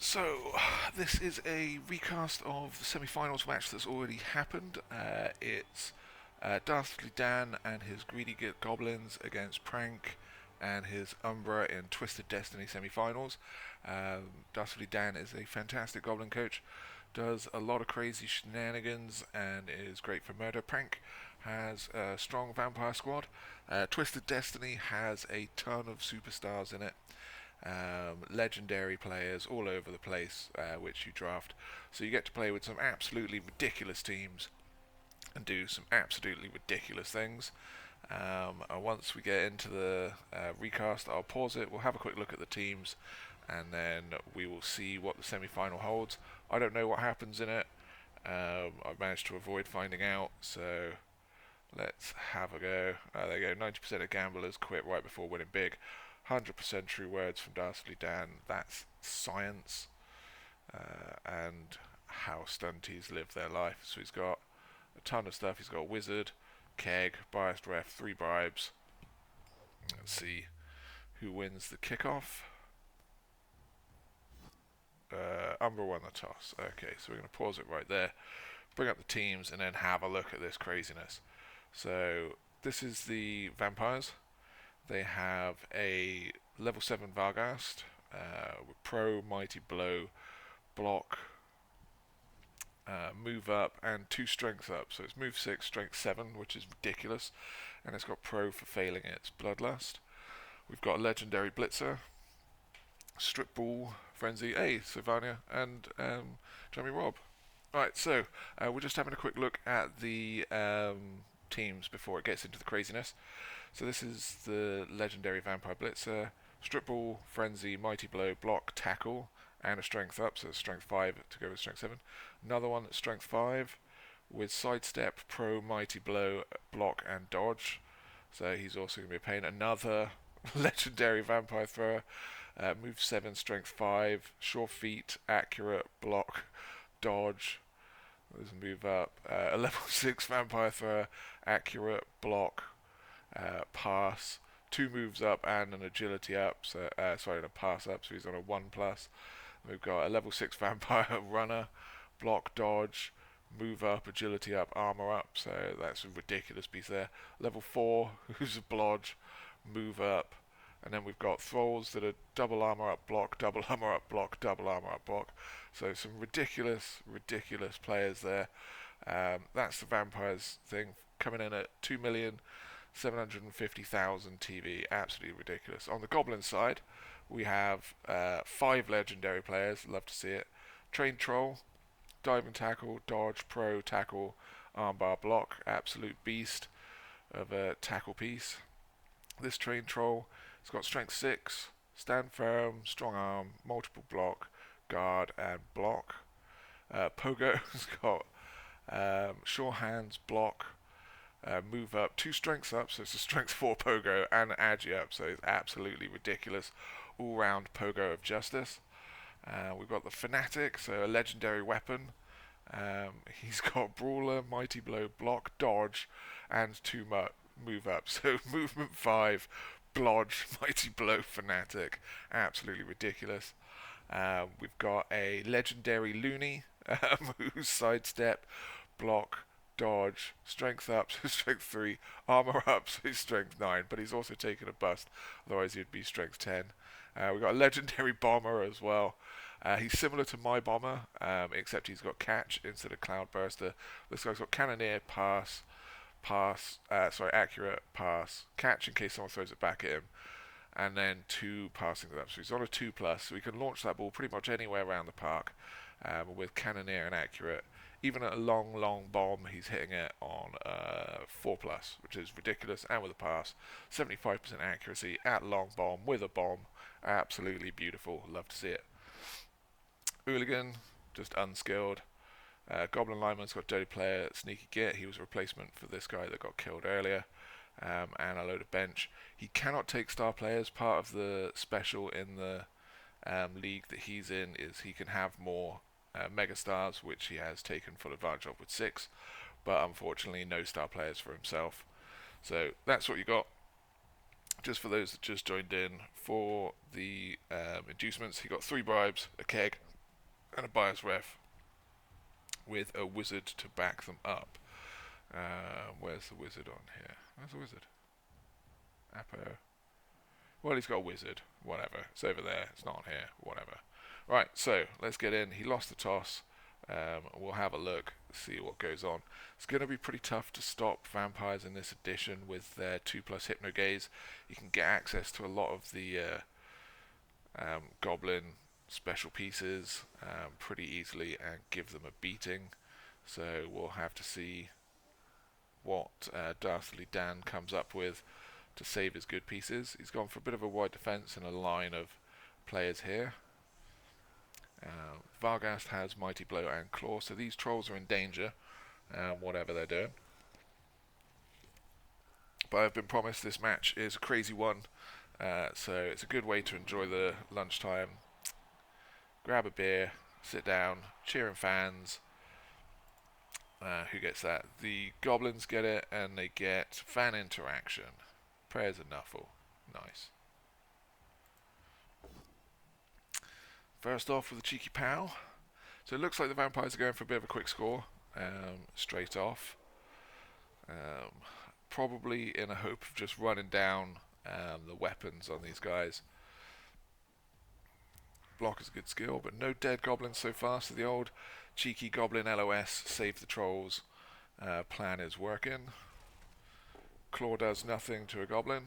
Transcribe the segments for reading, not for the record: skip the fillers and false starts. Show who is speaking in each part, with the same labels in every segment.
Speaker 1: So, this is a recast of the semi-finals match that's already happened. It's Dastardly Dan and his greedy Goblins against Prank and his Umbra in Twisted Destiny semi-finals. Dastardly Dan is a fantastic Goblin coach, does a lot of crazy shenanigans, and is great for murder. Prank has a strong vampire squad. Twisted Destiny has a ton of superstars in it, legendary players all over the place, which you draft. So you get to play with some absolutely ridiculous teams and do some absolutely ridiculous things. Once we get into the recast, I'll pause it. We'll have a quick look at the teams, and then we will see what the semi-final holds. I don't know what happens in it. I've managed to avoid finding out, so let's have a go. There you go. 90% of gamblers quit right before winning big. 100% true words from Dastardly Dan. That's science, and how stunties live their life. So he's got a ton of stuff. He's got Wizard, Keg, Biased Ref, 3 bribes. Let's see who wins the kickoff. Umbra won the toss. Okay, so we're going to pause it right there, bring up the teams, and then have a look at this craziness. So this is the Vampires. They have a level 7 Varghast with Pro, Mighty Blow, Block, Move Up, and 2 Strength Up. So it's Move 6, Strength 7, which is ridiculous. And it's got Pro for failing its Bloodlust. We've got a Legendary Blitzer, Strip Ball, Frenzy, Sylvania, and Jeremy Robb. Alright, so we're just having a quick look at the teams before it gets into the craziness. So this is the legendary Vampire Blitzer, Strip Ball, Frenzy, Mighty Blow, Block, Tackle, and a Strength Up, so Strength 5 to go with Strength 7. Another one that's Strength 5 with Sidestep, Pro, Mighty Blow, Block, and Dodge. So he's also going to be a pain. Another legendary Vampire Thrower, Move 7, Strength 5, Sure Feet, Accurate, Block, Dodge. There's a move up. A level 6 Vampire Thrower, Accurate, Block, pass, 2 moves up and an agility up, so and a pass up, so he's on a 1+. We've got a level 6 vampire runner, block, dodge, move up, agility up, armor up, so that's a ridiculous piece there. Level 4, who's a blodge, move up, and then we've got thralls that are double armor up, block, double armor up, block, double armor up, block. So some ridiculous players there. That's the vampires thing, coming in at 2,750,000 TV, absolutely ridiculous. On the Goblin side, we have 5 legendary players, love to see it. Trained Troll, Diving Tackle, Dodge, Pro, Tackle, Armbar, Block, absolute beast of a tackle piece. This Trained Troll has got Strength 6, Stand Firm, Strong Arm, Multiple Block, Guard, and Block. Pogo's got Sure Hands, Block, move up, 2 strengths up, so it's a strength 4 pogo and agi up, so it's absolutely ridiculous all round pogo of justice. We've got the Fanatic, so a legendary weapon. He's got Brawler, Mighty Blow, Block, Dodge, and 2 move up, so movement 5, Blodge, Mighty Blow, Fanatic, absolutely ridiculous. We've got a legendary Looney, who's sidestep, block, dodge, strength up, so strength 3, armor up, so strength 9, but he's also taken a bust, otherwise he'd be strength 10. We've got a legendary bomber as well. He's similar to my bomber, except he's got catch instead of cloudburster. This guy's got cannoneer, accurate, pass, catch in case someone throws it back at him, and then 2 passing up. So he's on a 2+, so we can launch that ball pretty much anywhere around the park with cannoneer and accurate. Even at a long bomb, he's hitting it on 4+, which is ridiculous, and with a pass. 75% accuracy at long bomb with a bomb. Absolutely beautiful. Love to see it. Hooligan, just unskilled. Goblin Lineman's got Dirty Player, Sneaky Git. He was a replacement for this guy that got killed earlier. And a load of bench. He cannot take star players. Part of the special in the league that he's in is he can have more mega stars, which he has taken full advantage of with 6, but unfortunately no star players for himself. So that's what you got. Just for those that just joined in, for the inducements, he got 3 bribes, a keg, and a bias ref with a wizard to back them up. Where's the wizard on here? Where's the wizard? Apo. Well, he's got a wizard. Whatever. It's over there. It's not on here. Whatever. Right, so let's get in. He lost the toss. We'll have a look, see what goes on. It's going to be pretty tough to stop vampires in this edition with their 2+ Hypno Gaze. You can get access to a lot of the Goblin special pieces pretty easily and give them a beating. So we'll have to see what Dastardly Dan comes up with to save his good pieces. He's gone for a bit of a wide defense and a line of players here. Varghast has Mighty Blow and Claw, so these trolls are in danger, whatever they're doing. But I've been promised this match is a crazy one, so it's a good way to enjoy the lunchtime. Grab a beer, sit down, cheering fans. Who gets that? The Goblins get it, and they get fan interaction. Prayers and Nuffle. Nice. First off with a cheeky pow. So it looks like the vampires are going for a bit of a quick score, straight off. Probably in a hope of just running down the weapons on these guys. Block is a good skill, but no dead goblins so far, so the old cheeky goblin LOS, save the trolls, plan is working. Claw does nothing to a goblin.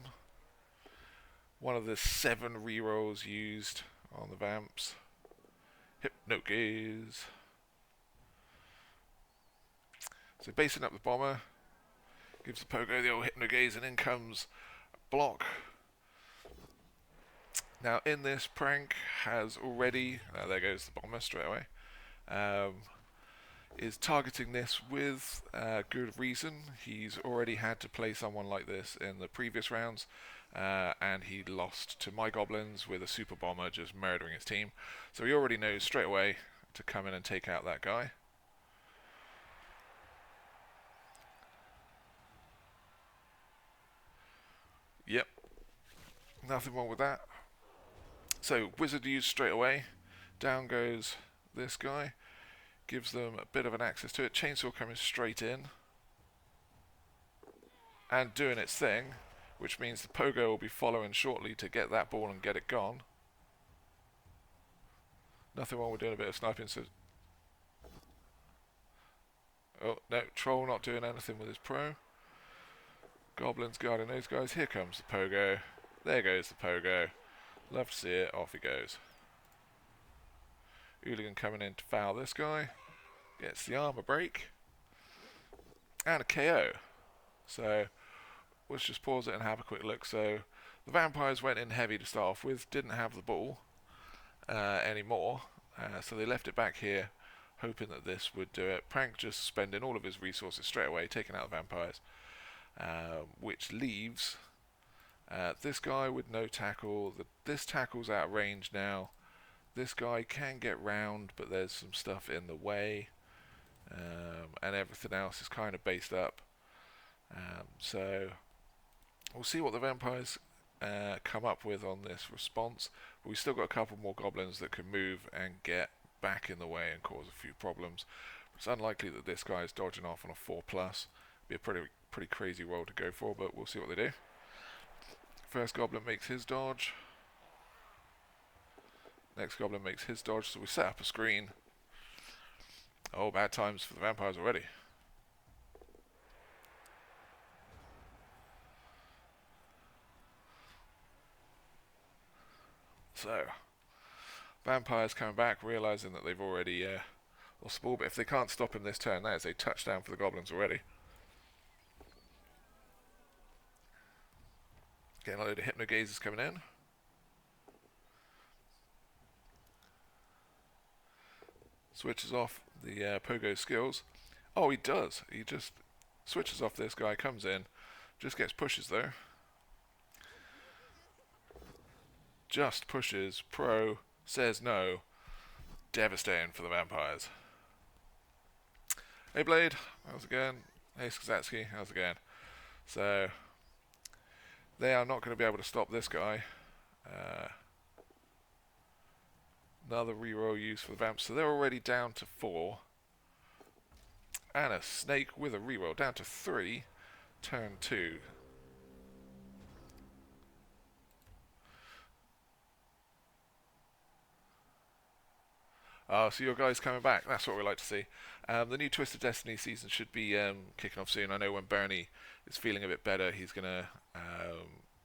Speaker 1: One of the 7 rerolls used on the Vamps. Hypno Gaze. So basing up the bomber, gives the pogo the old Hypno Gaze, and in comes block. Now in this, Prank has already, there goes the bomber straight away, is targeting this with good reason. He's already had to play someone like this in the previous rounds, and he lost to my goblins with a super bomber just murdering his team. So he already knows straight away to come in and take out that guy. Yep, nothing wrong with that. So wizard used straight away. Down goes this guy. Gives them a bit of an access to it. Chainsaw coming straight in and doing its thing, which means the pogo will be following shortly to get that ball and get it gone. Nothing wrong with doing a bit of sniping. So, oh no, troll not doing anything with his pro. Goblins guarding those guys. Here comes the pogo. There goes the pogo. Love to see it. Off he goes. Hooligan coming in to foul this guy. Gets the armor break. And a KO. So let's just pause it and have a quick look. So the vampires went in heavy to start off with. Didn't have the ball anymore. So they left it back here, hoping that this would do it. Prank just spending all of his resources straight away, taking out the vampires. Which leaves this guy with no tackle. This tackle's out of range now. This guy can get round, but there's some stuff in the way, and everything else is kind of based up. So we'll see what the vampires come up with on this response. But we've still got a couple more goblins that can move and get back in the way and cause a few problems. It's unlikely that this guy is dodging off on a 4+. Be a pretty crazy roll to go for, but we'll see what they do. First goblin makes his dodge. Next goblin makes his dodge, so we set up a screen. Oh, bad times for the vampires already. So, vampires coming back, realising that they've already lost the ball, but if they can't stop him this turn, that is a touchdown for the goblins already. Getting a load of Hypno Gazes coming in. Switches off the pogo skills. Oh, he does. He just switches off this guy, comes in, just gets pushes though. Just pushes. Pro says no. Devastating for the vampires. Hey Blade, how's it going? Hey Skazatsky, how's it going? So they are not going to be able to stop this guy. Another reroll used for the Vamps. So they're already down to 4. And a snake with a reroll. Down to 3. Turn 2. Oh, so your guy's coming back. That's what we like to see. The new Twisted Destiny season should be kicking off soon. I know when Bernie is feeling a bit better, he's going to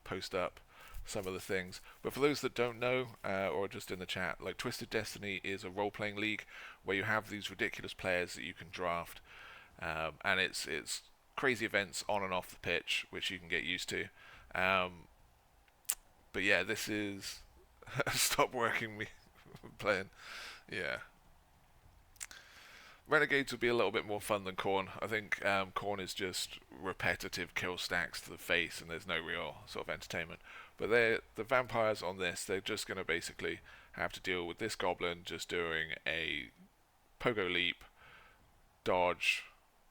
Speaker 1: post up some of the things. But for those that don't know, or just in the chat, like Twisted Destiny is a role-playing league where you have these ridiculous players that you can draft, and it's crazy events on and off the pitch, which you can get used to. But yeah, this is stop working me playing. Yeah. Renegades would be a little bit more fun than Khorne. I think Khorne is just repetitive kill stacks to the face, and there's no real sort of entertainment. But the vampires on this, they're just going to basically have to deal with this goblin just doing a pogo leap, dodge,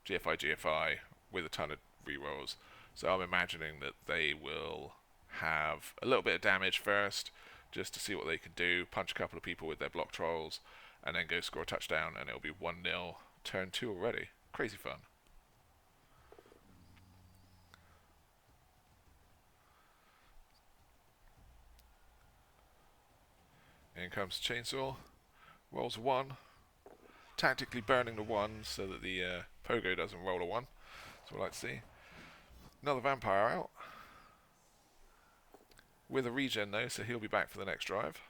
Speaker 1: GFI with a ton of rerolls. So I'm imagining that they will have a little bit of damage first, just to see what they can do, punch a couple of people with their block trolls, and then go score a touchdown, and it'll be 1-0, turn 2 already. Crazy fun. In comes Chainsaw, rolls a 1, tactically burning the 1 so that the pogo doesn't roll a 1. That's what I like to see. Another vampire out. With a regen though, so he'll be back for the next drive.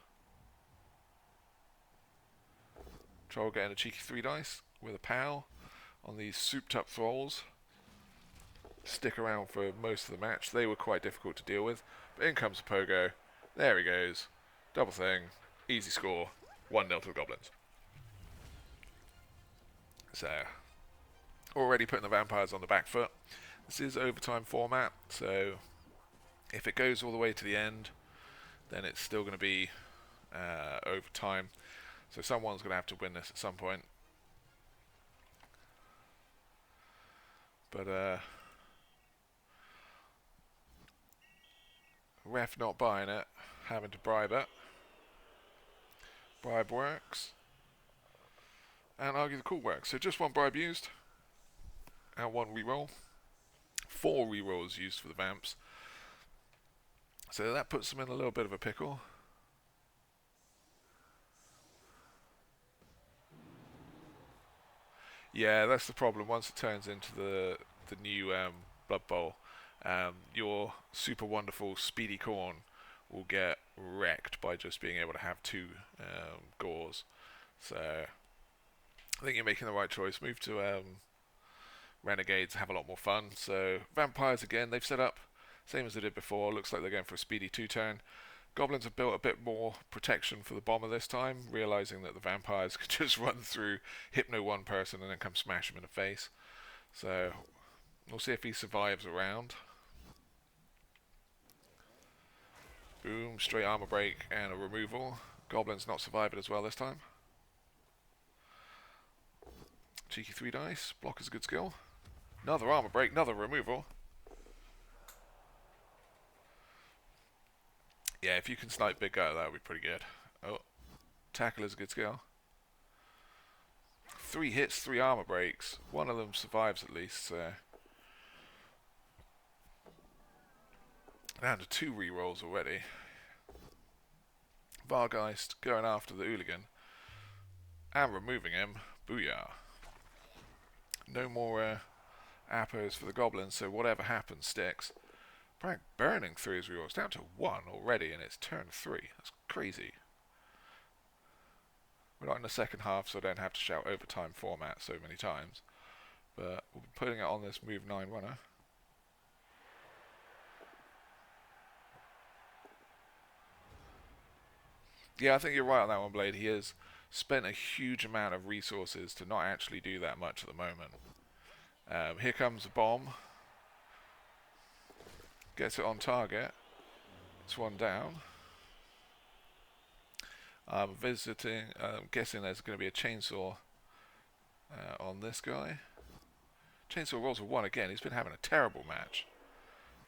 Speaker 1: Troll getting a cheeky 3 dice with a pal on these souped up thralls. Stick around for most of the match. They were quite difficult to deal with. But in comes the pogo. There he goes. Double thing. Easy score. 1-0 to the Goblins. So, already putting the vampires on the back foot. This is overtime format, so if it goes all the way to the end, then it's still going to be overtime. So someone's going to have to win this at some point. But ref not buying it, having to bribe it. Bribe works. And argue the call works. So just 1 bribe used. And 1 reroll. 4 rerolls used for the Vamps. So that puts them in a little bit of a pickle. Yeah, that's the problem. Once it turns into the new Blood Bowl, your super wonderful speedy Khorne will get wrecked by just being able to have 2 gores. So I think you're making the right choice. Move to Renegades, have a lot more fun. So Vampires again, they've set up same as they did before. Looks like they're going for a speedy 2-turn. Goblins have built a bit more protection for the bomber this time, realizing that the vampires could just run through, hypno 1 person, and then come smash him in the face. So we'll see if he survives around. Boom, straight armor break and a removal. Goblins not surviving as well this time. Cheeky 3 dice. Block is a good skill. Another armor break, another removal. Yeah, if you can snipe big guy, that would be pretty good. Oh, tackle is a good skill. 3 hits, 3 armor breaks. 1 of them survives at least, so. Down to 2 rerolls already. Vargeist going after the hooligan. And removing him. Booyah. No more appos for the goblins, so whatever happens sticks. Bragg burning through his rerolls. Down to 1 already, and it's turn 3. That's crazy. We're not in the second half, so I don't have to shout overtime format so many times. But we'll be putting it on this move 9 runner. Yeah, I think you're right on that one, Blade. He has spent a huge amount of resources to not actually do that much at the moment. Here comes a bomb. Gets it on target. It's 1 down. I'm guessing there's going to be a chainsaw on this guy. Chainsaw rolls a 1 again. He's been having a terrible match.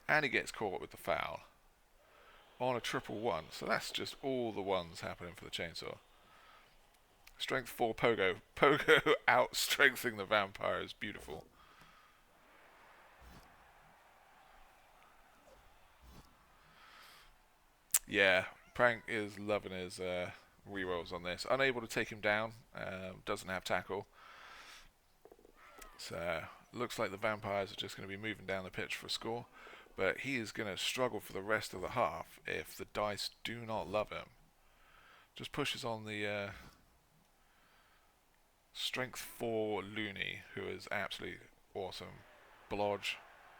Speaker 1: And he gets caught with the foul. On a triple 1. So that's just all the 1s happening for the chainsaw. Strength 4 Pogo. Pogo out-strengthening the vampire is beautiful. Yeah, Prank is loving his rerolls on this. Unable to take him down. Doesn't have tackle. So, looks like the vampires are just going to be moving down the pitch for a score. But he is going to struggle for the rest of the half if the dice do not love him. Just pushes on the Strength 4 Looney, who is absolutely awesome. Blodge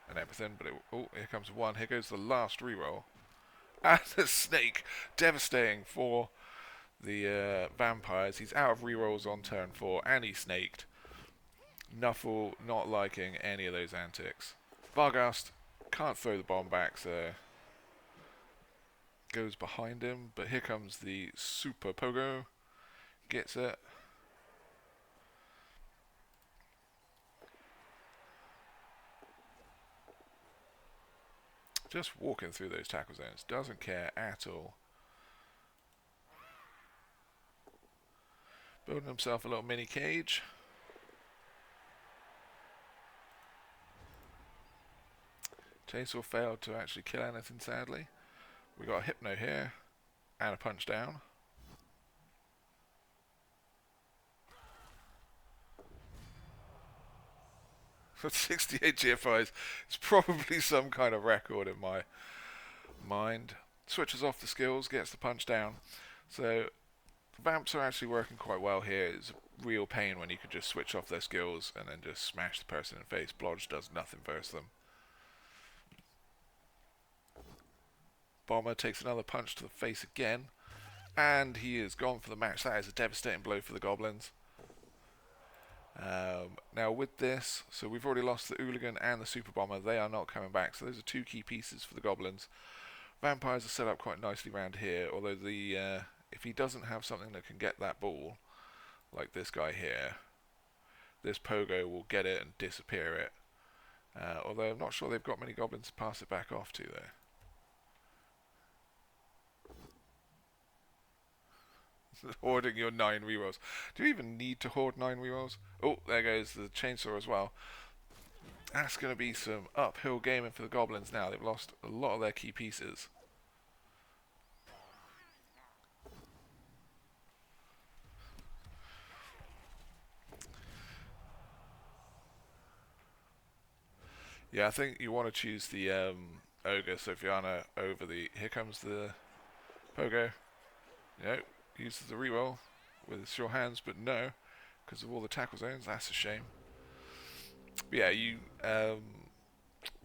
Speaker 1: and everything. But oh, here comes one. Here goes the last reroll. And the snake. Devastating for the vampires. He's out of rerolls on turn 4 and he snaked. Nuffle not liking any of those antics. Varghast can't throw the bomb back, so goes behind him. But here comes the Super Pogo. Gets it. Just walking through those tackle zones. Doesn't care at all. Building himself a little mini cage. Chainsaw failed to actually kill anything, sadly. We got a Hypno here. And a punch down. For 68 GFIs, it's probably some kind of record in my mind. Switches off the skills, gets the punch down. So Vamps are actually working quite well here. It's a real pain when you could just switch off their skills and then just smash the person in the face. Blodge does nothing versus them. Bomber takes another punch to the face again. And he is gone for the match. That is a devastating blow for the Goblins. Now with this, so we've already lost the Hooligan and the Super Bomber. They are not coming back. So those are two key pieces for the Goblins. Vampires are set up quite nicely around here. Although the if he doesn't have something that can get that ball, like this guy here, this Pogo will get it and disappear it. Although I'm not sure they've got many Goblins to pass it back off to there. Hoarding your 9 rerolls. Do you even need to hoard 9 rerolls? Oh, there goes the chainsaw as well. That's going to be some uphill gaming for the Goblins now. They've lost a lot of their key pieces. Yeah, I think you want to choose the Ogre Sophiana over the... Here comes the Pogo. Nope. Uses the reroll with sure hands, but no, because of all the tackle zones. That's a shame. But yeah, you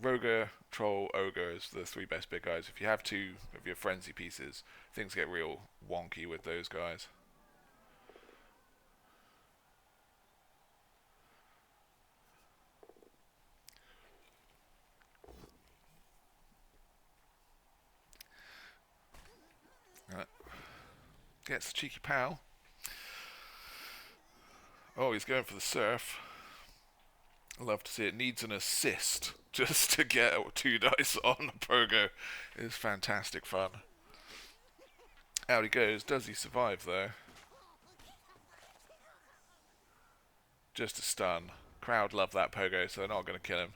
Speaker 1: Roger, Troll, Ogre is the 3 best big guys. If you have 2 of your frenzy pieces, things get real wonky with those guys. Gets the cheeky pal. Oh, he's going for the surf. I love to see it. Needs an assist just to get 2 dice on the Pogo. It's fantastic fun. Out he goes. Does he survive though? Just a stun. Crowd love that Pogo, so they're not going to kill him.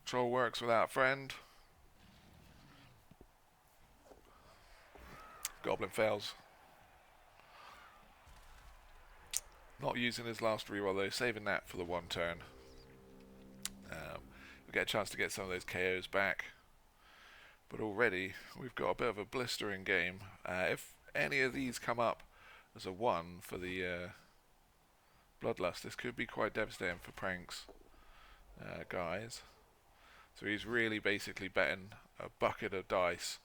Speaker 1: Troll works without friend. Goblin fails. Not using his last reroll though, saving that for the 1 turn. We'll get a chance to get some of those KOs back. But already we've got a bit of a blistering game. If any of these come up as a 1 for the Bloodlust, this could be quite devastating for Prank's guys. So he's really basically betting a bucket of dice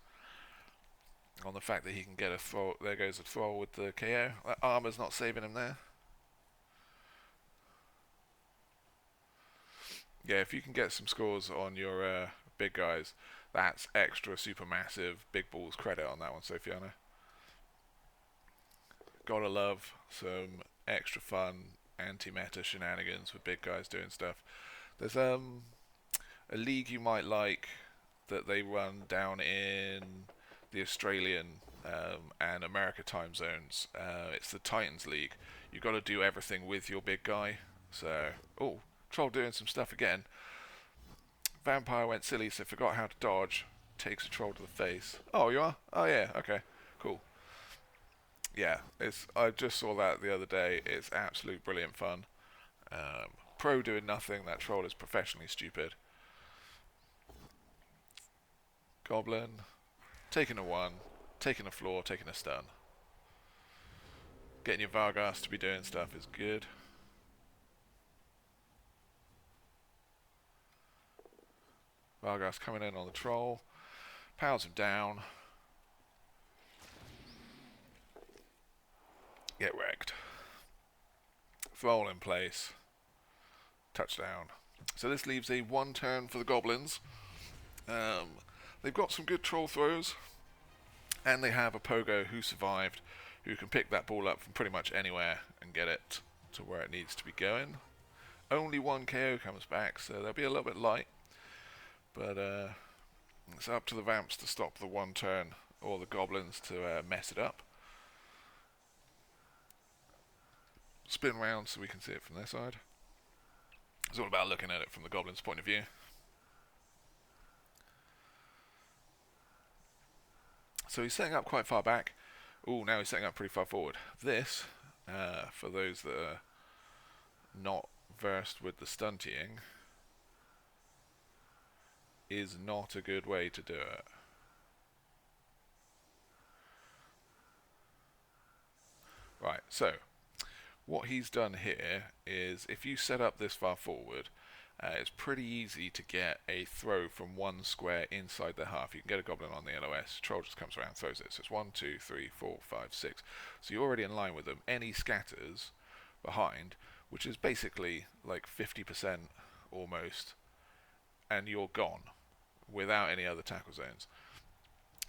Speaker 1: on the fact that he can get a throw. There goes a throw with the KO. That armor's not saving him there. Yeah, if you can get some scores on your big guys, that's extra super massive big balls credit on that one, Sophiana. Gotta love some extra fun anti-meta shenanigans with big guys doing stuff. There's a league you might like that they run down in the the Australian and America time zones. It's the Titans League. You've got to do everything with your big guy. So, oh, Troll doing some stuff again. Vampire went silly, so forgot how to dodge. Takes a Troll to the face. Oh, you are? Oh, yeah, okay, cool. Yeah, I just saw that the other day. It's absolute brilliant fun. Pro doing nothing. That Troll is professionally stupid. Goblin taking a 1, taking a floor, taking a stun. Getting your Vargas to be doing stuff is good. Vargas coming in on the Troll. Powers him down. Get wrecked. Thrall in place. Touchdown. So this leaves a 1 turn for the Goblins. They've got some good Troll throws. And they have a Pogo who survived, who can pick that ball up from pretty much anywhere and get it to where it needs to be going. Only 1 KO comes back, so they'll be a little bit light. But it's up to the Vamps to stop the 1 turn, or the Goblins to mess it up. Spin round so we can see it from their side. It's all about looking at it from the Goblins' point of view. So he's setting up quite far back. Oh, now he's setting up pretty far forward. This, for those that are not versed with the stuntying, is not a good way to do it. Right, so what he's done here is if you set up this far forward, it's pretty easy to get a throw from 1 square inside the half. You can get a Goblin on the LOS. Troll just comes around and throws it. So it's 1, 2, 3, 4, 5, 6. So you're already in line with them. Any scatters behind, which is basically like 50% almost, and you're gone without any other tackle zones.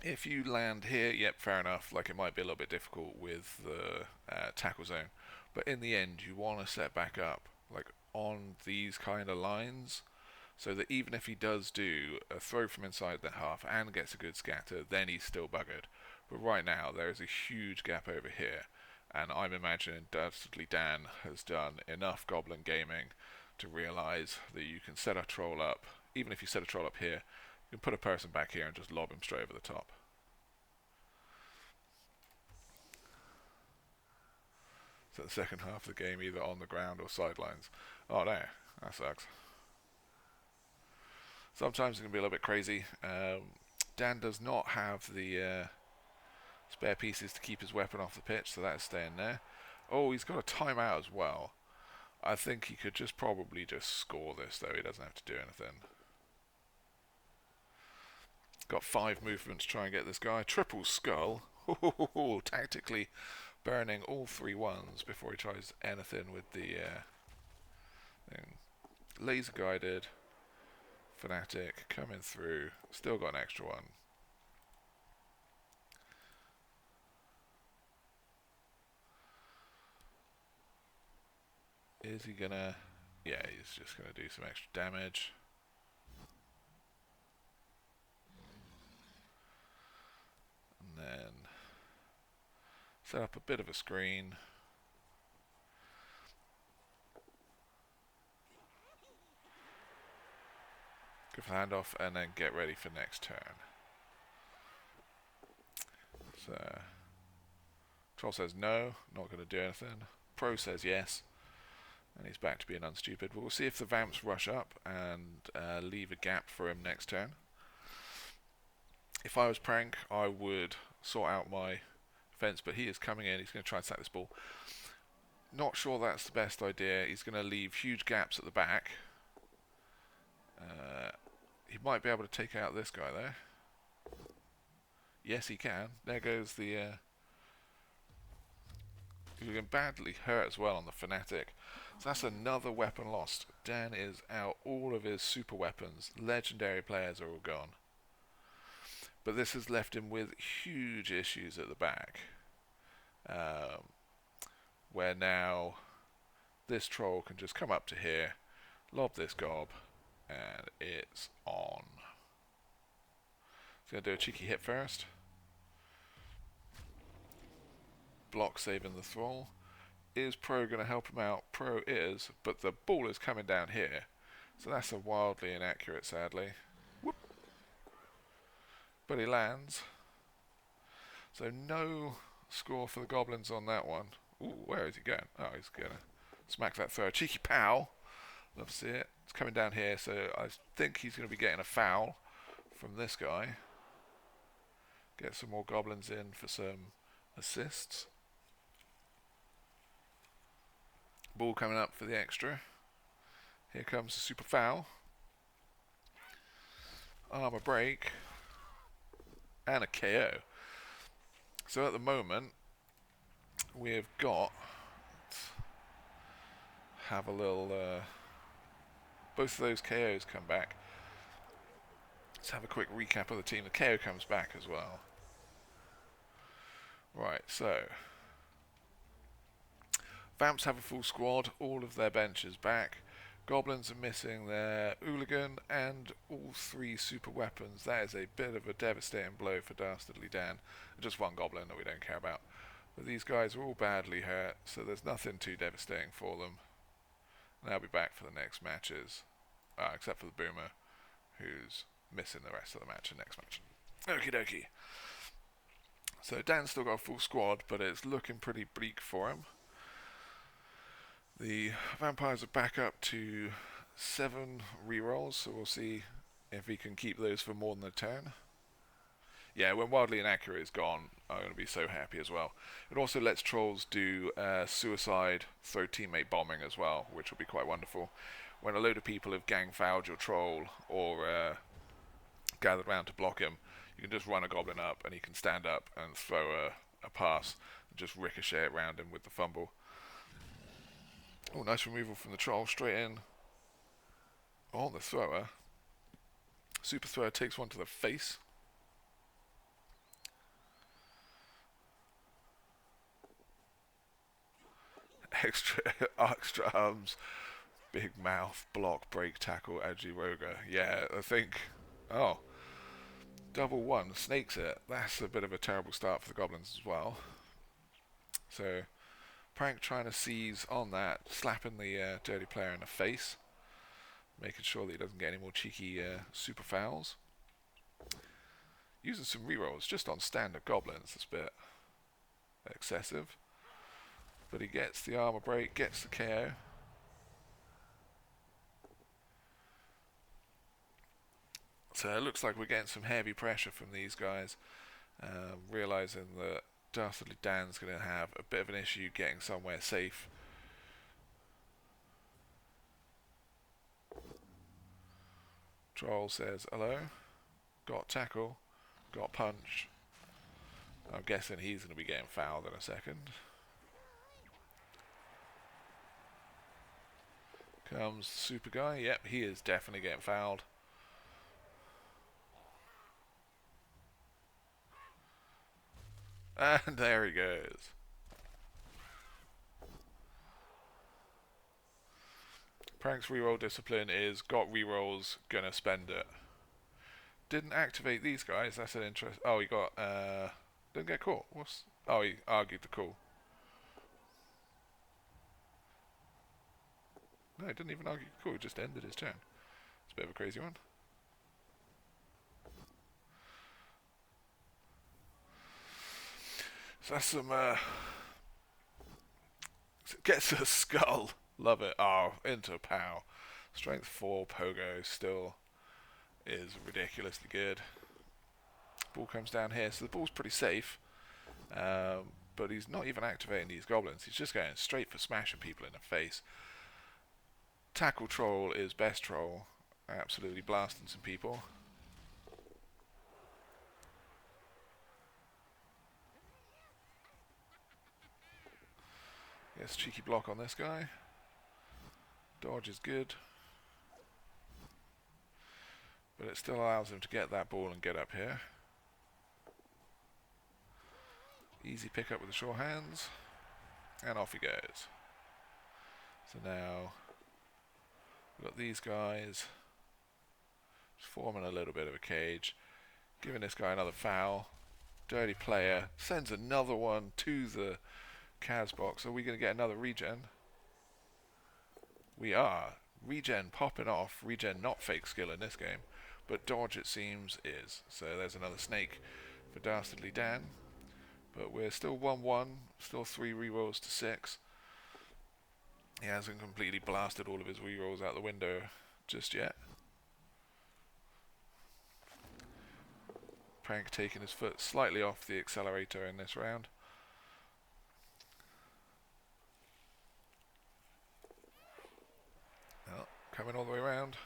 Speaker 1: If you land here, yep, fair enough. Like, it might be a little bit difficult with the tackle zone. But in the end, you want to set back up like on these kind of lines, so that even if he does do a throw from inside the half and gets a good scatter, then he's still buggered. But right now there is a huge gap over here, and I'm imagining Dastardly Dan has done enough Goblin gaming to realise that you can set a Troll up. Even if you set a Troll up here, you can put a person back here and just lob him straight over the top. So the second half of the game either on the ground or sidelines. Oh no, that sucks. Sometimes it can be a little bit crazy. Dan does not have the spare pieces to keep his weapon off the pitch, so that is staying there. Oh, he's got a timeout as well. I think he could just probably just score this, though. He doesn't have to do anything. Got 5 movements to try and get this guy. Triple skull. Tactically burning all 3 ones before he tries anything with the thing. Laser guided. Fanatic coming through. Still got an extra 1. Is he gonna... Yeah, he's just gonna do some extra damage. And then set up a bit of a screen. Go for the handoff and then get ready for next turn. So Troll says no, not going to do anything. Pro says yes, and he's back to being unstupid. But we'll see if the Vamps rush up and leave a gap for him next turn. If I was Prank, I would sort out my fence, but he is coming in. He's going to try and sack this ball. Not sure that's the best idea. He's going to leave huge gaps at the back. He might be able to take out this guy there. Yes, he can. There goes the... He's going badly hurt as well on the Fanatic. So that's another weapon lost. Dan is out. All of his super weapons, legendary players are all gone. But this has left him with huge issues at the back. Where now this Troll can just come up to here, lob this gob, and it's on. He's going to do a cheeky hit first. block saving the thrall. Is Pro going to help him out? Pro is, but the ball is coming down here. So that's a wildly inaccurate, sadly. Whoop. But he lands. So no score for the Goblins on that one. Ooh, where is he going? Oh, he's going to smack that throw. Cheeky pow. Love to see it. It's coming down here, so I think he's going to be getting a foul from this guy. Get some more Goblins in for some assists. Ball coming up for the extra. Here comes the super foul. Armor break. And a KO. So at the moment, we've got... have a little... both of those KOs come back. Let's have a quick recap of the team. The KO comes back as well. Right, so... Vamps have a full squad. All of their bench is back. Goblins are missing their Hooligan and all 3 super weapons. That is a bit of a devastating blow for Dastardly Dan. Just one Goblin that we don't care about. But these guys are all badly hurt, so there's nothing too devastating for them. And they'll be back for the next matches. Except for the Boomer, who's missing the rest of the match and next match. Okie dokie. So Dan's still got a full squad, but it's looking pretty bleak for him. The vampires are back up to 7 rerolls, so we'll see if he can keep those for more than a turn. Yeah, when Wildly Inaccurate is gone, I'm going to be so happy as well. It also lets trolls do suicide, throw teammate bombing as well, which will be quite wonderful. When a load of people have gang fouled your troll or gathered round to block him, you can just run a goblin up and he can stand up and throw a pass and just ricochet it around him with the fumble. Oh, nice removal from the troll, straight in on the thrower. Super thrower takes one to the face. Extra arms, big mouth, block, break, tackle, edgy roger. Yeah, I think... Oh. Double one, snakes it. That's a bit of a terrible start for the Goblins as well. So... Prank trying to seize on that, slapping the dirty player in the face, making sure that he doesn't get any more cheeky super fouls. Using some rerolls just on standard Goblins, that's a bit excessive. But he gets the armor break, gets the KO. So it looks like we're getting some heavy pressure from these guys, realizing that Dastardly Dan's going to have a bit of an issue getting somewhere safe. Troll says hello. Got tackle. Got punch. I'm guessing he's going to be getting fouled in a second. Comes the super guy. Yep, he is definitely getting fouled. And there he goes. Prank's reroll discipline is got rerolls, gonna spend it. Didn't activate these guys, that's an interest. Oh, he got, didn't get caught. Oh, he argued the call. No, he didn't even argue the call, he just ended his turn. It's a bit of a crazy one. So that's some, gets a skull. Love it. Oh, into pow. Strength 4 pogo still is ridiculously good. Ball comes down here, so the ball's pretty safe. But he's not even activating these goblins. He's just going straight for smashing people in the face. Tackle troll is best troll. Absolutely blasting some people. Yes, cheeky block on this guy. Dodge is good. But it still allows him to get that ball and get up here. Easy pick up with the sure hands. And off he goes. So now we've got these guys just forming a little bit of a cage. Giving this guy another foul. Dirty player sends another one to the Kaz box. Are we going to get another regen? We are. Regen popping off. Regen not fake skill in this game, but dodge it seems is. So there's another snake for Dastardly Dan. But we're still 1-1, still 3 rerolls to 6. He hasn't completely blasted all of his rerolls out the window just yet. Prank taking his foot slightly off the accelerator in this round. Well, coming all the way around.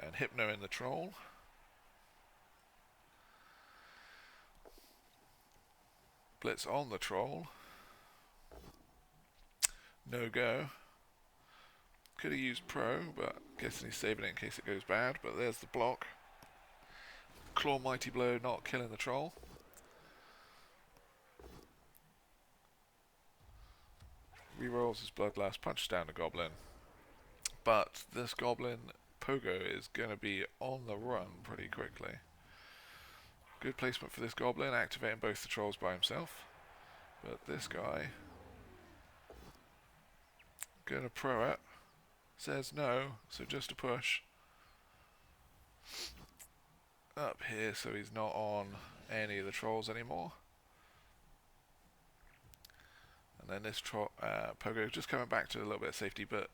Speaker 1: And Hypno in the troll. Blitz on the troll. No go. Could have used pro, but guessing he's saving it in case it goes bad. But there's the block. Claw Mighty Blow not killing the troll. Rerolls his Bloodlust, punches down the Goblin. But this Goblin Pogo is going to be on the run pretty quickly. Good placement for this Goblin, activating both the trolls by himself. But this guy, gonna pro it, says no, so just a push. Up here so he's not on any of the trolls anymore. And then this Pogo just coming back to a little bit of safety, but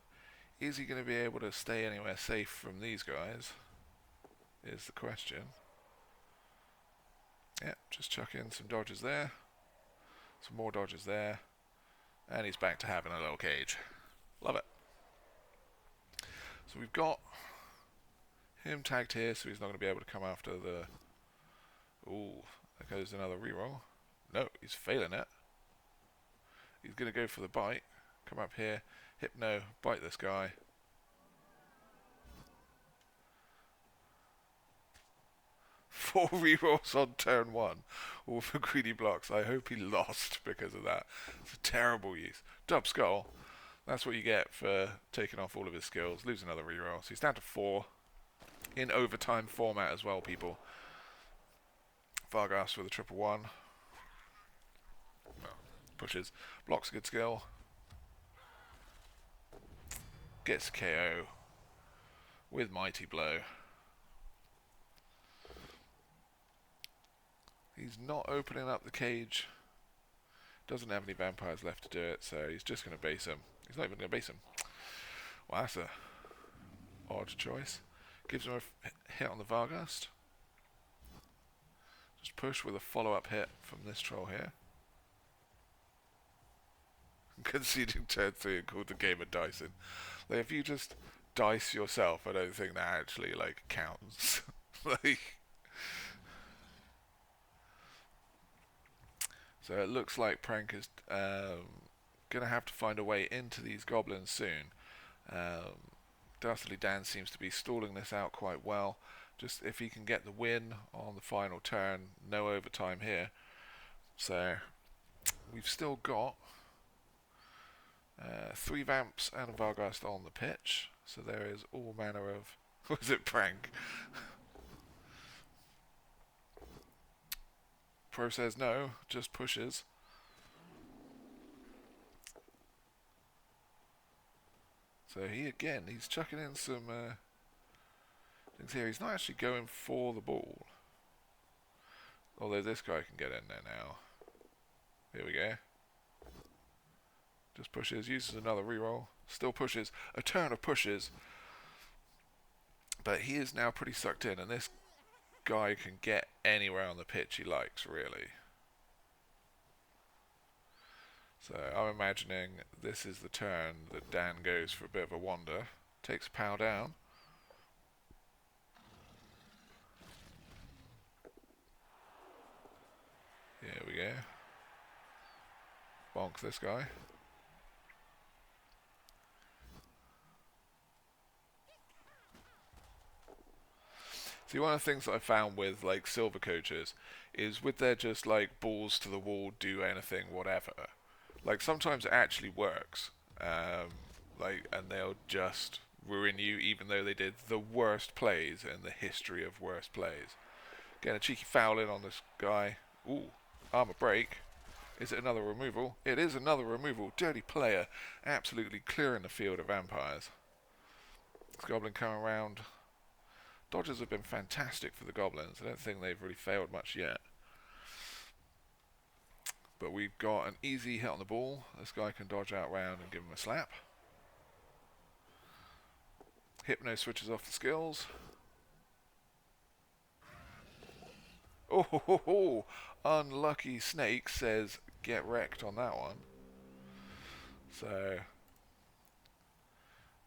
Speaker 1: is he going to be able to stay anywhere safe from these guys is the question. Yeah, just chuck in some dodges there. Some more dodges there. And he's back to having a little cage. Love it. So we've got him tagged here, so he's not going to be able to come after the... Ooh, there goes another reroll. No, he's failing it. He's going to go for the bite. Come up here. Hypno, bite this guy. Four rerolls on turn one, all for greedy blocks. I hope he lost because of that. It's a terrible use. Dub Skull, that's what you get for taking off all of his skills. Lose another reroll. So he's down to 4 in overtime format as well, people. Vargas with a 1-1-1. Well, pushes, blocks a good skill. Gets KO with Mighty Blow. He's not opening up the cage. Doesn't have any vampires left to do it, so he's just going to base him. He's not even going to base him. Well, that's a odd choice. Gives him a hit on the Vargast. Just push with a follow-up hit from this troll here. Conceding turn 3 and called the game of dicing. Like, if you just dice yourself, I don't think that actually counts. So it looks like Prank is going to have to find a way into these goblins soon. Dastardly Dan seems to be stalling this out quite well. Just if he can get the win on the final turn, no overtime here. So we've still got 3 Vamps and a Vargast on the pitch. So there is all manner of... Was it Prank? Pro says no, just pushes. So he's chucking in some things here. He's not actually going for the ball. Although this guy can get in there now. Here we go. Just pushes, uses another reroll. Still pushes. A turn of pushes. But he is now pretty sucked in, and this guy can get anywhere on the pitch he likes, really. So I'm imagining this is the turn that Dan goes for a bit of a wander. Takes a pow down. Here we go. Bonk this guy. See, one of the things that I found with silver coaches is with their just balls to the wall, do anything, whatever. Sometimes it actually works, and they'll just ruin you, even though they did the worst plays in the history of worst plays. Getting a cheeky foul in on this guy. Ooh, armor break. Is it another removal? It is another removal. Dirty player. Absolutely clearing the field of vampires. This goblin coming around. Dodges have been fantastic for the goblins. I don't think they've really failed much yet. But we've got an easy hit on the ball. This guy can dodge out round and give him a slap. Hypno switches off the skills. Oh, ho, ho, ho. Unlucky Snake says get wrecked on that one. So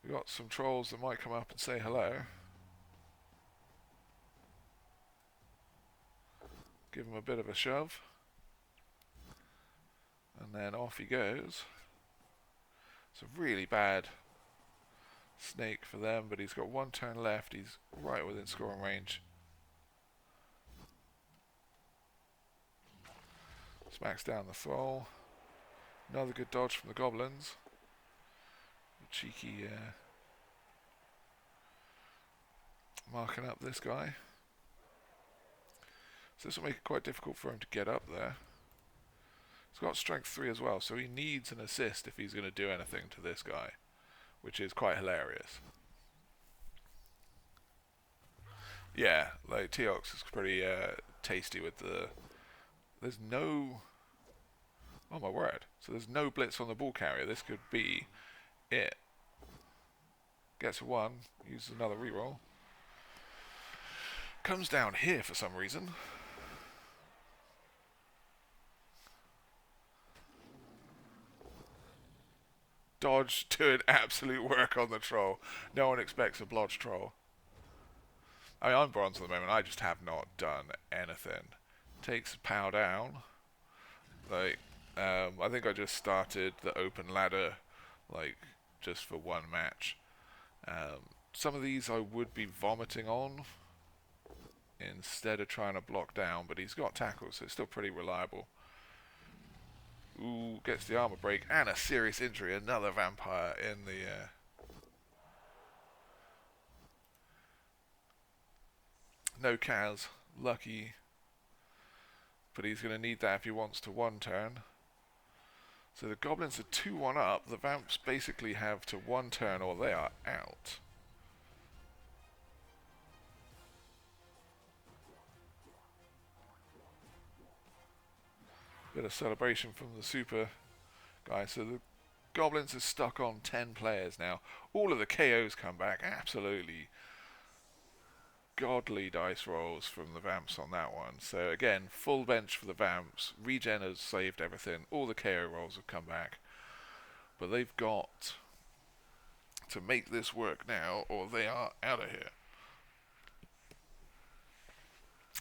Speaker 1: we've got some trolls that might come up and say hello. Give him a bit of a shove. And then off he goes. It's a really bad snake for them, but he's got one turn left. He's right within scoring range. Smacks down the thrall. Another good dodge from the goblins. Cheeky marking up this guy. So this will make it quite difficult for him to get up there. He's got strength 3 as well, so he needs an assist if he's going to do anything to this guy, which is quite hilarious. Yeah, like Teox is pretty tasty with the... There's no... Oh my word. So there's no blitz on the ball carrier. This could be it. Gets a 1, uses another reroll. Comes down here for some reason. Dodge doing absolute work on the troll. No one expects a blodge troll. I mean, I'm bronze at the moment. I just have not done anything. Takes a pow down. Like, I think I just started the open ladder, like, just for one match. Some of these I would be vomiting on instead of trying to block down, but he's got tackles, so it's still pretty reliable. Ooh, gets the armor break and a serious injury. Another vampire in the... No Kaz. Lucky. But he's going to need that if he wants to one turn. So the goblins are 2-1 up. The Vamps basically have to one turn or they are out. Bit of celebration from the super guy. So the goblins are stuck on 10 players now. All of the KOs come back. Absolutely godly dice rolls from the Vamps on that one. So again, full bench for the Vamps. Regen has saved everything. All the KO rolls have come back. But they've got to make this work now or they are out of here.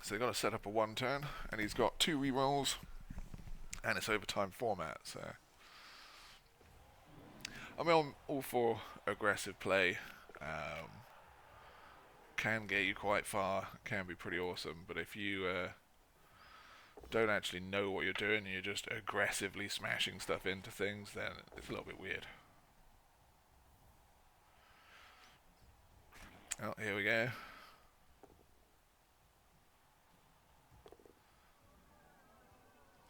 Speaker 1: So they've got to set up a one turn and he's got 2 rerolls and it's overtime format. So I mean, I'm all for aggressive play. Can get you quite far, can be pretty awesome, but if you don't actually know what you're doing and you're just aggressively smashing stuff into things, then it's a little bit weird. Oh, here we go.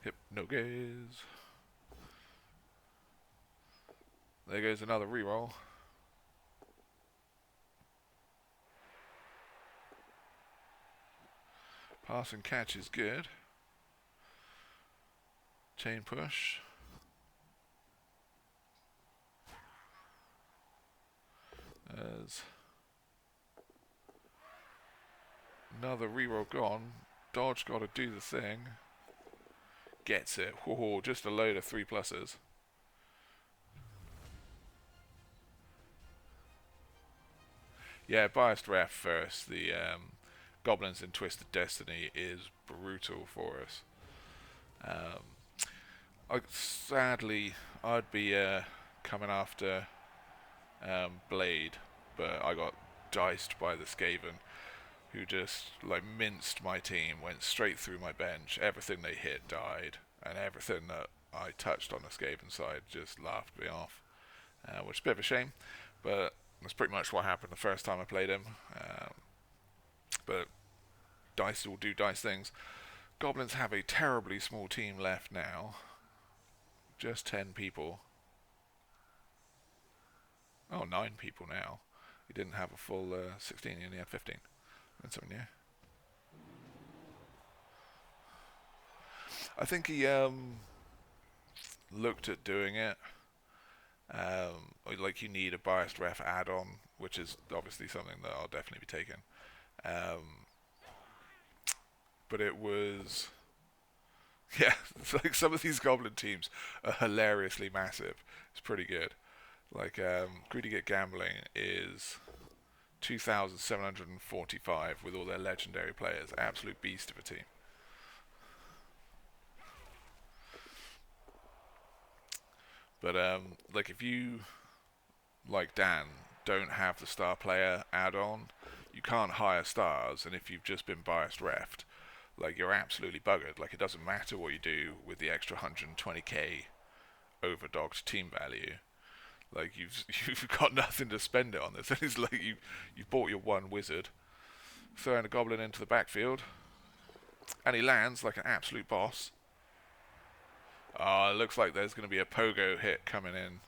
Speaker 1: Hypno gaze. There goes another reroll. Pass and catch is good. Chain push. There's another reroll gone. Dodge got to do the thing. Gets it. Whoa, just a load of 3 pluses. Yeah, biased ref first. The Goblins in Twisted Destiny is brutal for us. Sadly, I'd be coming after Blade, but I got diced by the Skaven, who just like minced my team, went straight through my bench. Everything they hit died, and everything that I touched on the Skaven side just laughed me off, which is a bit of a shame, but that's pretty much what happened the first time I played him. But dice will do dice things. Goblins have a terribly small team left now. Just 10 people. Oh, 9 people now. He didn't have a full 16, he only had 15. That's something new. I think he looked at doing it. Like you need a biased ref add-on, which is obviously something that I'll definitely be taking. But it was... Yeah, it's like some of these Goblin teams are hilariously massive. It's pretty good. Like, Greedy Get Gambling is 2,745 with all their legendary players. Absolute beast of a team. But, like, if you, like Dan, don't have the star player add-on, you can't hire stars, and if you've just been biased refed, like, you're absolutely buggered. Like, it doesn't matter what you do with the extra 120k overdogged team value. Like, you've got nothing to spend it on this. It's like you've bought your one wizard, throwing a goblin into the backfield, and he lands like an absolute boss. It looks like there's going to be a pogo hit coming in.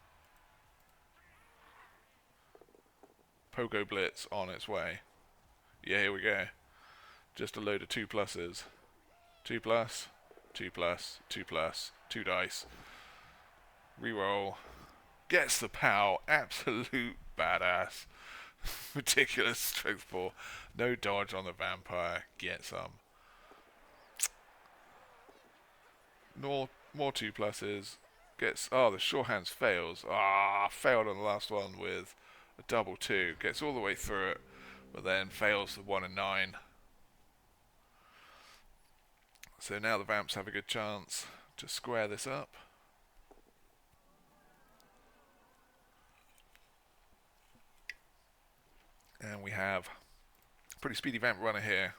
Speaker 1: Pogo blitz on its way. Yeah, here we go. Just a load of 2 pluses. 2 plus, 2 plus, 2 plus, 2 dice. Reroll. Gets the POW. Absolute badass. Ridiculous strength 4. No dodge on the vampire. Get some. More 2 pluses. Gets... Oh, the sure hands fails. Failed on the last one with a double 2. Gets all the way through it, but then fails the 1 and 9. So now the Vamps have a good chance to square this up. And we have a pretty speedy Vamp runner here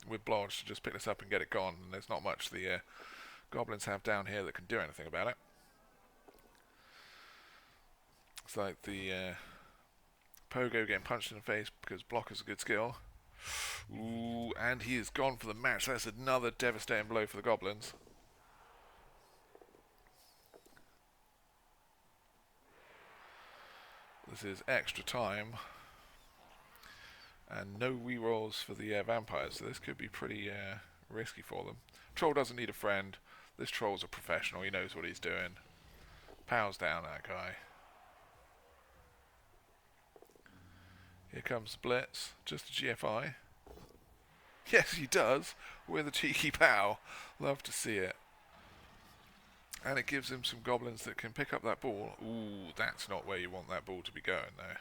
Speaker 1: with Blodge to just pick this up and get it gone. And there's not much the Goblins have down here that can do anything about it. It's like the Pogo getting punched in the face because block is a good skill. Ooh, and he is gone for the match. That's another devastating blow for the Goblins. This is extra time. And no rerolls for the vampires, so this could be pretty risky for them. Troll doesn't need a friend. This troll's a professional. He knows what he's doing. Powers down that guy. Here comes the blitz. Just a GFI. Yes, he does. With a cheeky pow. Love to see it. And it gives him some goblins that can pick up that ball. Ooh, that's not where you want that ball to be going, though.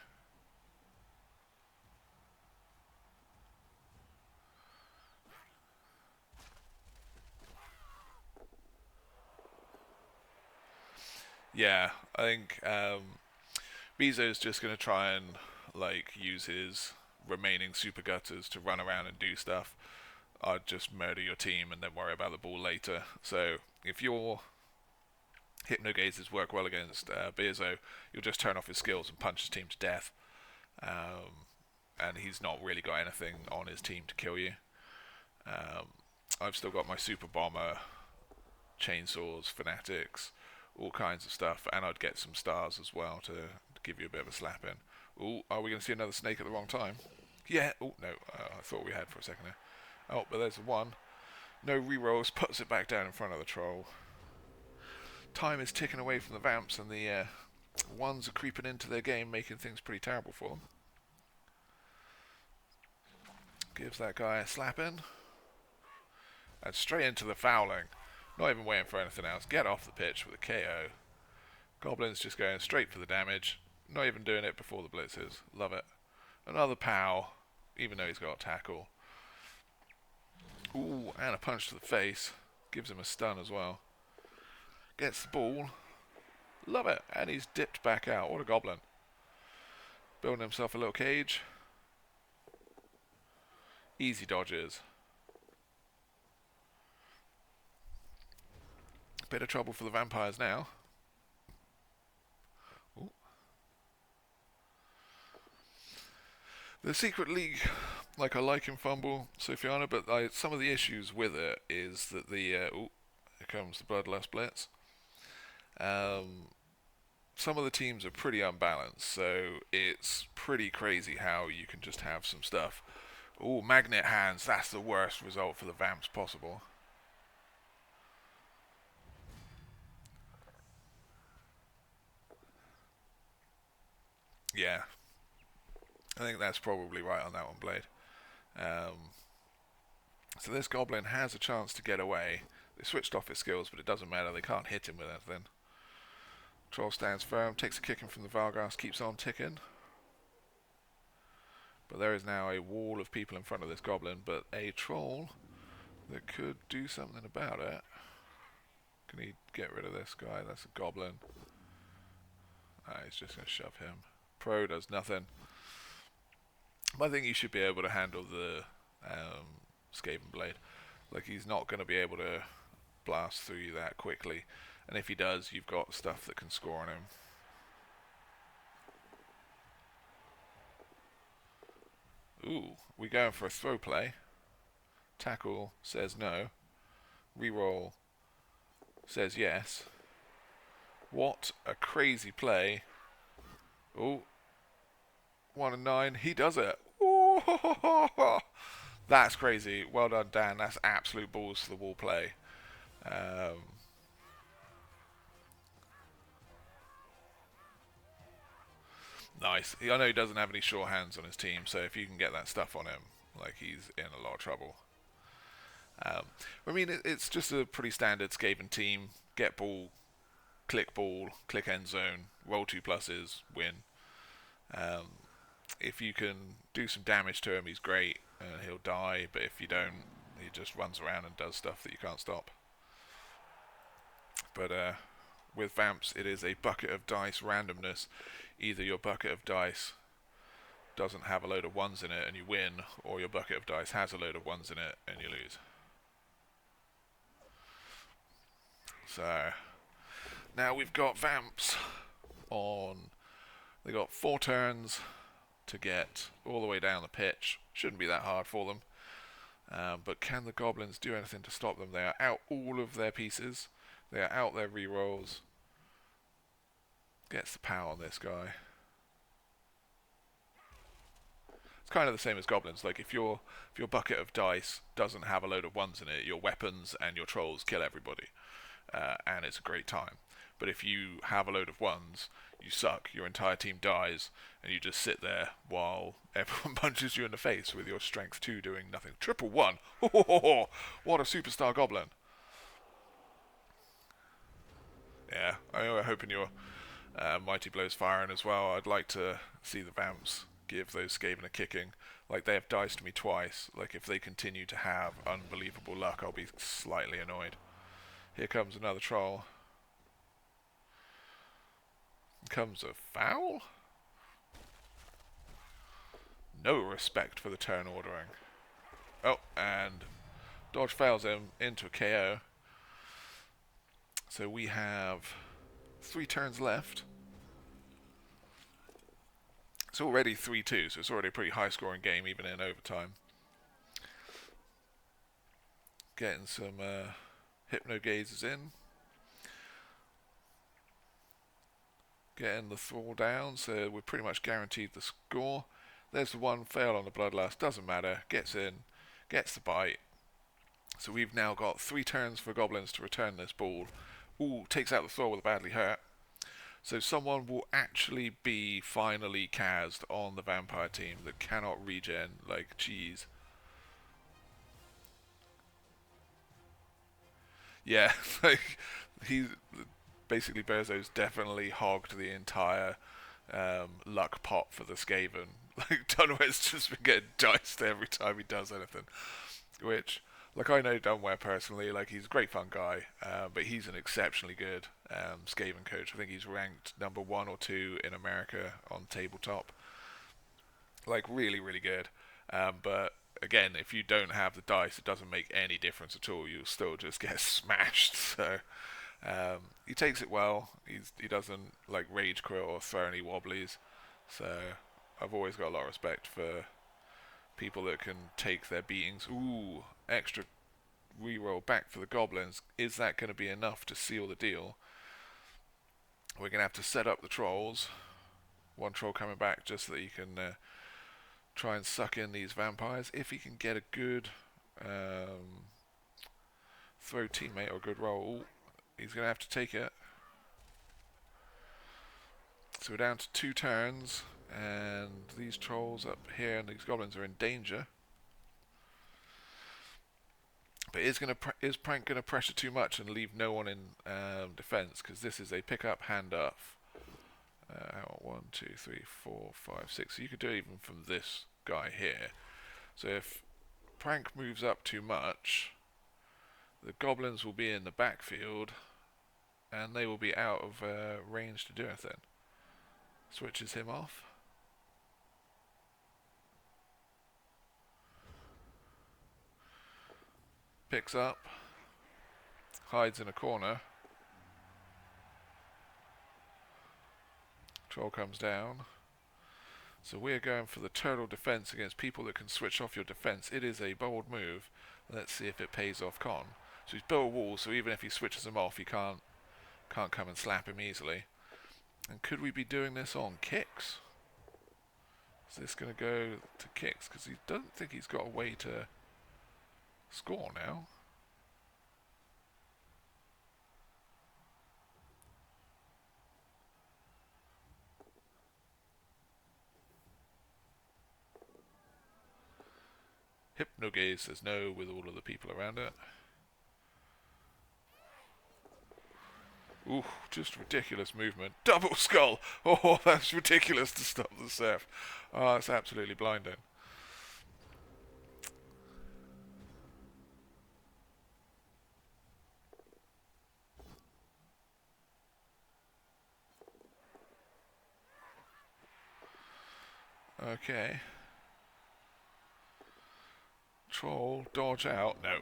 Speaker 1: Yeah, I think Bezo's just going to try and like use his remaining super gutters to run around and do stuff. I'd just murder your team and then worry about the ball later. So if your Hypno Gazes work well against Bezo, you'll just turn off his skills and punch his team to death. And he's not really got anything on his team to kill you. I've still got my super bomber, chainsaws, fanatics, all kinds of stuff, and I'd get some stars as well to give you a bit of a slap in. Ooh, are we going to see another snake at the wrong time? Yeah. Oh, no. I thought we had for a second there. Oh, but there's the one. No rerolls. Puts it back down in front of the troll. Time is ticking away from the Vamps, and the ones are creeping into their game, making things pretty terrible for them. Gives that guy a slap in. And straight into the fouling. Not even waiting for anything else. Get off the pitch with a KO. Goblins just going straight for the damage. Not even doing it before the blitzes. Love it. Another pow, even though he's got a tackle. Ooh, and a punch to the face. Gives him a stun as well. Gets the ball. Love it. And he's dipped back out. What a goblin. Building himself a little cage. Easy dodges. Bit of trouble for the vampires now. Ooh. The Secret League Like, I like him fumble Sophiana, but some of the issues with it is that here comes the Bloodlust Blitz. Some of the teams are pretty unbalanced, so it's pretty crazy how you can just have some stuff. Oh, Magnet Hands, that's the worst result for the Vamps possible. Yeah, I think that's probably right on that one, Blade. So this Goblin has a chance to get away. They switched off his skills, but it doesn't matter, they can't hit him with anything. Troll stands firm, takes a kicking from the Vargas, keeps on ticking. But there is now a wall of people in front of this Goblin, but a Troll that could do something about it. Can he get rid of this guy? That's a Goblin. He's just going to shove him. Pro does nothing. I think he should be able to handle the Skaven Blade. Like, he's not going to be able to blast through you that quickly. And if he does, you've got stuff that can score on him. Ooh, we going for a throw play. Tackle says no. Reroll says yes. What a crazy play. Oh, 1 and 9. He does it. Ooh, that's crazy. Well done, Dan. That's absolute balls to the wall play. Nice. I know he doesn't have any sure hands on his team, so if you can get that stuff on him, like, he's in a lot of trouble. I mean, it's just a pretty standard Skaven team. Get ball, click end zone, roll 2 pluses, win. If you can do some damage to him, he's great, and he'll die. But if you don't, he just runs around and does stuff that you can't stop. But with Vamps, it is a bucket of dice randomness. Either your bucket of dice doesn't have a load of ones in it and you win, or your bucket of dice has a load of ones in it and you lose. So now we've got Vamps on. They got 4 turns to get all the way down the pitch. Shouldn't be that hard for them. But can the Goblins do anything to stop them? They are out all of their pieces. They are out their rerolls. Gets the power on this guy. It's kind of the same as Goblins. Like, if your bucket of dice doesn't have a load of ones in it, your weapons and your trolls kill everybody. And it's a great time. But if you have a load of ones, you suck, your entire team dies, and you just sit there while everyone punches you in the face with your strength 2 doing nothing. Triple 1! Ho, ho, ho, ho. What a superstar Goblin! Yeah, I'm hoping your Mighty Blow's firing as well. I'd like to see the Vamps give those Skaven a kicking. Like, they have diced me twice. Like, if they continue to have unbelievable luck, I'll be slightly annoyed. Here comes another troll. Comes a foul? No respect for the turn ordering. Oh, and dodge fails him into a KO. So we have 3 turns left. It's already 3-2, so it's already a pretty high scoring game even in overtime. Getting some hypno gazes in. Getting the thrall down, so we're pretty much guaranteed the score. There's the 1 fail on the Bloodlust, doesn't matter. Gets in, gets the bite. So we've now got 3 turns for Goblins to return this ball. Ooh, takes out the thrall with a badly hurt. So someone will actually be finally cast on the vampire team that cannot regen like cheese. Yeah, like, he's basically Berzo's definitely hogged the entire luck pot for the Skaven. Like, Dunware's just been getting diced every time he does anything. Which, like, I know Dunware personally, like, he's a great fun guy, but he's an exceptionally good Skaven coach. I think he's ranked number 1 or 2 in America on tabletop. Like, really, really good. But again, if you don't have the dice, it doesn't make any difference at all. You'll still just get smashed. So he takes it well. He doesn't like rage quit or throw any wobblies. So I've always got a lot of respect for People that can take their beatings. Ooh, extra reroll back for the goblins. Is that going to be enough to seal the deal? We're going to have to set up the trolls. One troll coming back just so that you can try and suck in these vampires. If he can get a good throw teammate or a good roll, he's going to have to take it. So we're down to 2 turns, and these trolls up here and these goblins are in danger. But is Prank going to pressure too much and leave no one in defense? Because this is a pick up, hand off. 1, 2, 3, 4, 5, 6. So you could do it even from this guy here. So if Prank moves up too much, the goblins will be in the backfield, and they will be out of range to do anything. Switches him off. Picks up. Hides in a corner. Troll comes down. So we're going for the turtle defense against people that can switch off your defense. It is a bold move. Let's see if it pays off con. So he's built a wall, so even if he switches them off, he can't come and slap him easily. And could we be doing this on kicks? Is this going to go to kicks? Because he doesn't think he's got a way to score now. Hypnogaze says no with all of the people around it. Ooh, just ridiculous movement. Double skull! Oh, that's ridiculous to stop the Seth. Oh, that's absolutely blinding. Okay. Troll, dodge out. No.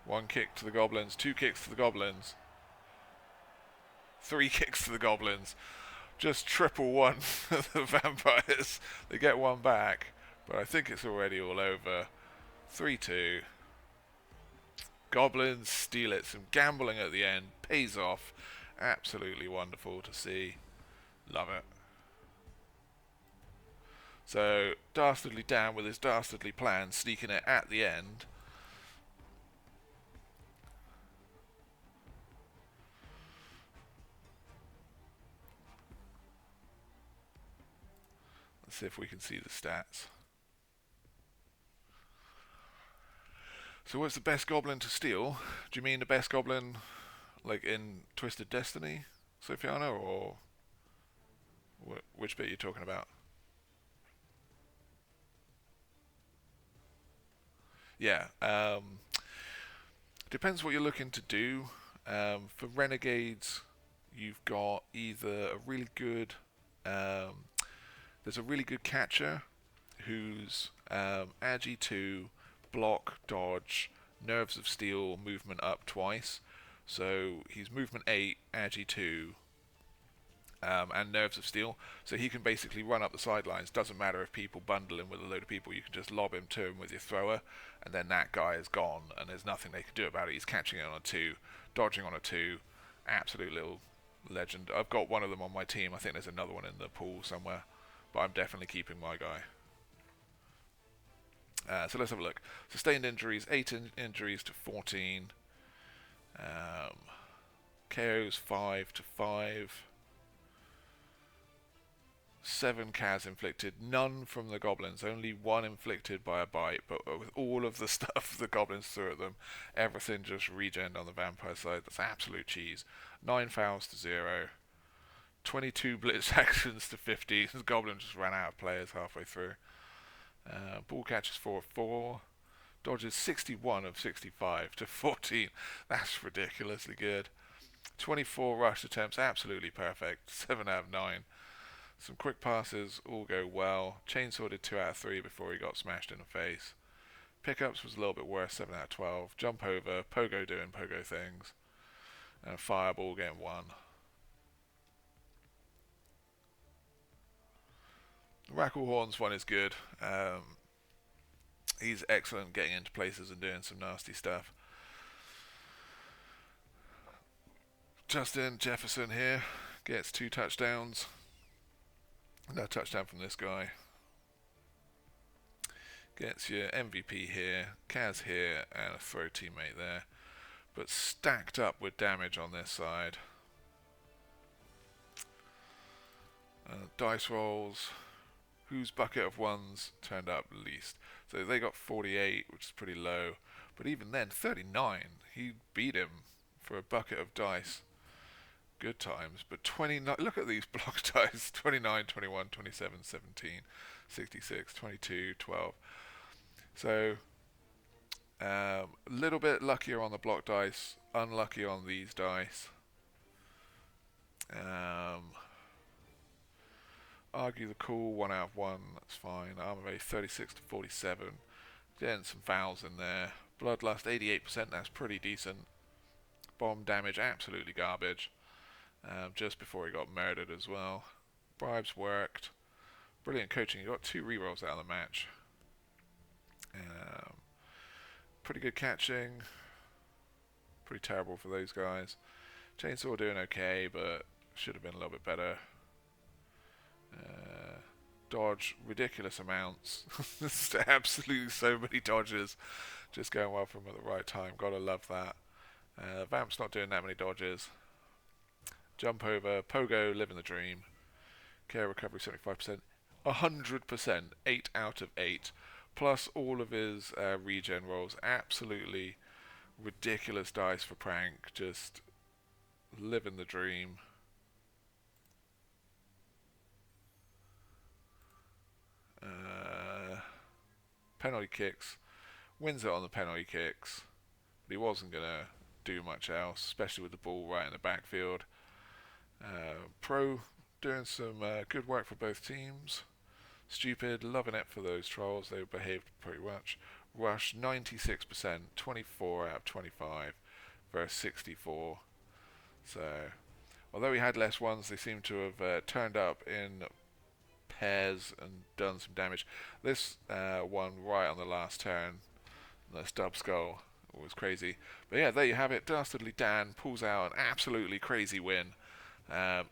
Speaker 1: One kick to the goblins, 2 kicks to the goblins, 3 kicks to the goblins. Just triple one the vampires. They get one back, but I think it's already all over. 3-2. Goblins steal it. Some gambling at the end. Pays off. Absolutely wonderful to see. Love it. So, Dastardly Dan with his dastardly plan, sneaking it at the end. Let's see if we can see the stats. So what's the best goblin to steal? Do you mean the best goblin like in Twisted Destiny, Sofiana, or which bit are you talking about? Yeah, depends what you're looking to do. For Renegades, you've got either a really good there's a really good catcher who's Agi 2, block, dodge, nerves of steel, movement up twice. So he's movement 8, Agi 2, and nerves of steel. So he can basically run up the sidelines. Doesn't matter if people bundle him with a load of people. You can just lob him to him with your thrower, and then that guy is gone, and there's nothing they can do about it. He's catching it on a 2, dodging on a 2. Absolute little legend. I've got one of them on my team. I think there's another one in the pool somewhere, but I'm definitely keeping my guy. So let's have a look. Sustained injuries, 8 injuries to 14. KOs 5 to 5. 7 CAS inflicted, none from the goblins, only 1 inflicted by a bite, but with all of the stuff the goblins threw at them, everything just regened on the vampire side. That's absolute cheese. 9 fouls to 0. 22 blitz actions to 50. The goblin just ran out of players halfway through. Ball catches 4 of 4. Dodges 61 of 65 to 14. That's ridiculously good. 24 rush attempts, absolutely perfect. 7 out of 9. Some quick passes all go well. Chainsaw did 2 out of 3 before he got smashed in the face. Pickups was a little bit worse, 7 out of 12. Jump over, Pogo doing Pogo things. And Fireball getting 1. Racklehorn's one is good. He's excellent getting into places and doing some nasty stuff. Justin Jefferson here gets 2 touchdowns. No touchdown from this guy. Gets your MVP here, Kaz here, and a throw teammate there. But stacked up with damage on this side. Dice rolls. Whose bucket of ones turned up least? So they got 48, which is pretty low. But even then, 39. He beat him for a bucket of dice. Good times. But 29. Look at these block dice. 29, 21, 27, 17, 66, 22, 12. So a little bit luckier on the block dice. Unlucky on these dice. Argue the cool, 1 out of 1, that's fine. Armor rate 36 to 47. Getting some fouls in there. Bloodlust 88%, that's pretty decent. Bomb damage, absolutely garbage. Just before he got murdered as well. Bribes worked. Brilliant coaching, he got 2 rerolls out of the match. Pretty good catching. Pretty terrible for those guys. Chainsaw doing okay, but should have been a little bit better. Dodge ridiculous amounts. There's absolutely so many dodges. Just going well for him at the right time. Gotta love that. Vamps not doing that many dodges. Jump over. Pogo living the dream. Care recovery 75%. 100%. 8 out of 8. Plus all of his regen rolls. Absolutely ridiculous dice for prank. Just living the dream. Penalty kicks, wins it on the penalty kicks, but he wasn't going to do much else, especially with the ball right in the backfield. Pro doing some good work for both teams. Stupid, loving it for those trolls, they behaved pretty much. Rush 96%, 24 out of 25 versus 64. So, although he had less ones, they seem to have turned up in pairs and done some damage. This one right on the last turn, the stub skull, was crazy. But yeah, there you have it. Dastardly Dan pulls out an absolutely crazy win.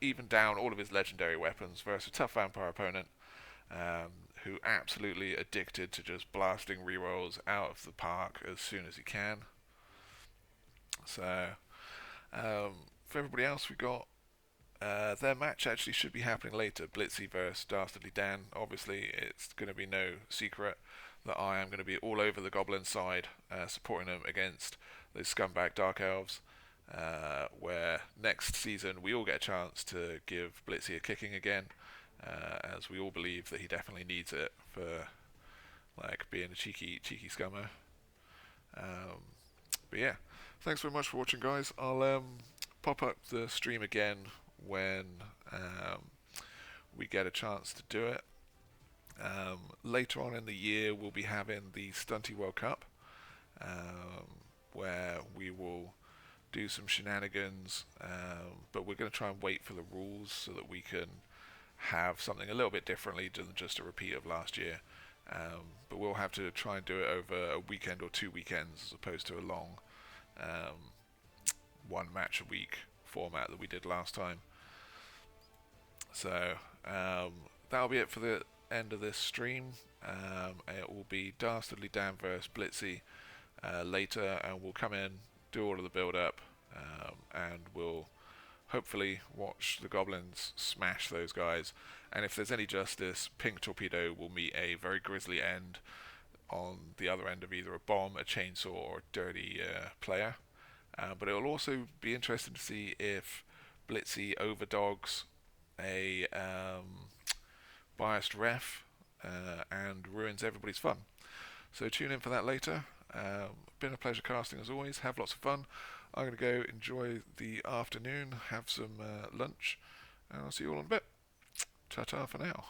Speaker 1: Even down all of his legendary weapons versus a tough vampire opponent who absolutely addicted to just blasting rerolls out of the park as soon as he can. So for everybody else, we got their match actually should be happening later. Blitzy versus Dastardly Dan. Obviously, it's going to be no secret that I am going to be all over the Goblin side, supporting them against those scumbag Dark Elves. Where next season we all get a chance to give Blitzy a kicking again, as we all believe that he definitely needs it for like being a cheeky scummer. But yeah, thanks very much for watching, guys. I'll pop up the stream again when we get a chance to do it. Later on in the year, we'll be having the Stunty World Cup, where we will do some shenanigans, but we're going to try and wait for the rules so that we can have something a little bit differently than just a repeat of last year. But we'll have to try and do it over a weekend or 2 weekends as opposed to a long 1 match a week format that we did last time. So that'll be it for the end of this stream. It will be Dastardly Dan vs Blitzy later, and we'll come in, do all of the build up, and we'll hopefully watch the Goblins smash those guys. And if there's any justice, Pink Torpedo will meet a very grisly end on the other end of either a bomb, a chainsaw, or a dirty player. But it will also be interesting to see if Blitzy overdogs a biased ref and ruins everybody's fun. So tune in for that later. Been a pleasure casting as always. Have lots of fun. I'm going to go enjoy the afternoon, have some lunch, and I'll see you all in a bit. Ta-ta for now.